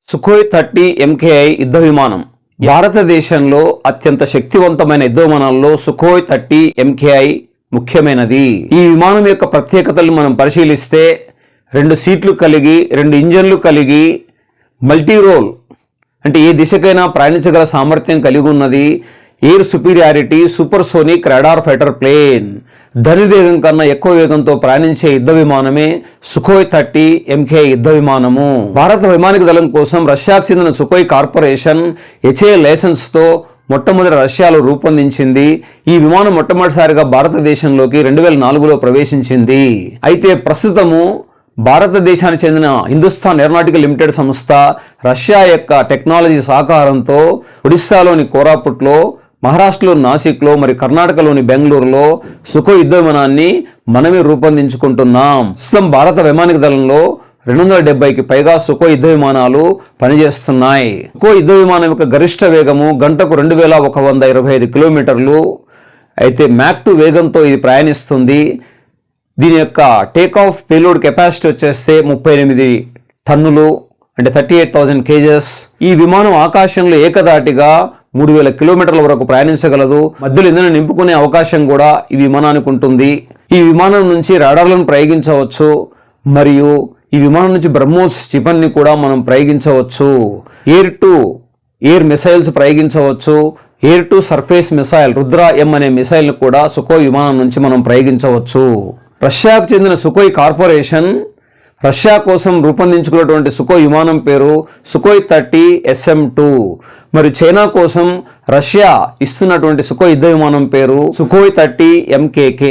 Sukhoi 30 MKI యుద్ధ విమానం భారతదేశంలో అత్యంత శక్తివంతమైన యుద్ధ విమానాల్లో సుఖోయ్ 30 MKI ముఖ్యమైనది. ఈ విమానం యొక్క ప్రత్యేకతలు మనం పరిశీలిస్తే 2 సీట్లు కలిగి 2 ఇంజన్లు కలిగి మల్టీ రోల్ అంటే ఏ దిశకైనా ప్రయాణించగల సామర్థ్యం కలిగి ఉన్నది. Air superiority, supersonic radar fighter plane, ధనుర్వేగం కన్నా ఎక్కువ వేగంతో ప్రయాణించే యుద్ధ విమానమే సుఖోయ్ 30 MKI యుద్ధ విమానము. భారత వైమానిక దళం కోసం రష్యాకు చెందిన సుఖోయ్ కార్పొరేషన్ HAL లైసెన్స్తో మొట్టమొదటి రష్యాలో రూపొందించింది. ఈ విమానం మొట్టమొదటిసారిగా భారతదేశంలోకి 2004లో ప్రవేశించింది. అయితే ప్రస్తుతము భారతదేశానికి చెందిన హిందుస్థాన్ ఏరోనాటికల్ లిమిటెడ్ సంస్థ రష్యా యొక్క టెక్నాలజీ సహకారంతో ఒడిస్సాలోని కోరాపుట్లో, మహారాష్ట్రలోని నాసిక్లో, మరి కర్ణాటకలోని బెంగళూరులో సుఖోయ్ యుద్ధ విమానాన్ని మనమే రూపొందించుకుంటున్నాం. ప్రస్తుతం భారత వైమానిక దళంలో 270కి పైగా సుఖోయ్ యుద్ధ విమానాలు పనిచేస్తున్నాయి. సుఖోయ్ యుద్ధ విమానం యొక్క గరిష్ట వేగము గంటకు 2125 కిలోమీటర్లు. అయితే మ్యాక్ 2 వేగంతో ఇది ప్రయాణిస్తుంది. దీని యొక్క టేకాఫ్ పేలోడ్ కెపాసిటీ వచ్చేస్తే 38 టన్నులు అంటే 38,000 kgs. ఈ విమానం ఆకాశంలో ఏకదాటిగా 3000 కిలోమీటర్ల వరకు ప్రయాణించగలదు. మధ్యలో ఇంధనం నింపుకునే అవకాశం కూడా ఈ విమానానికి ఉంటుంది. ఈ విమానం నుంచి రాడార్లను ప్రయోగించవచ్చు మరియు ఈ విమానం నుంచి బ్రహ్మోస్ క్షిపణిని కూడా మనం ప్రయోగించవచ్చు. ఎయిర్ టు ఎయిర్ మిసైల్స్ ప్రయోగించవచ్చు. Air to surface missile Rudra M అనే మిసైల్ను కూడా సుఖోయ్ విమానం నుంచి మనం ప్రయోగించవచ్చు. రష్యాకు చెందిన సుఖోయ్ కార్పొరేషన్ రష్యా కోసం రూపొందించుకున్నటువంటి సుఖోయ్ విమానం పేరు సుఖోయ్ 30 SM-2. మరి చైనా కోసం రష్యా ఇస్తున్నటువంటి సుఖోయ్ యుద్ధ విమానం పేరు సుఖోయ్ 30 MKK.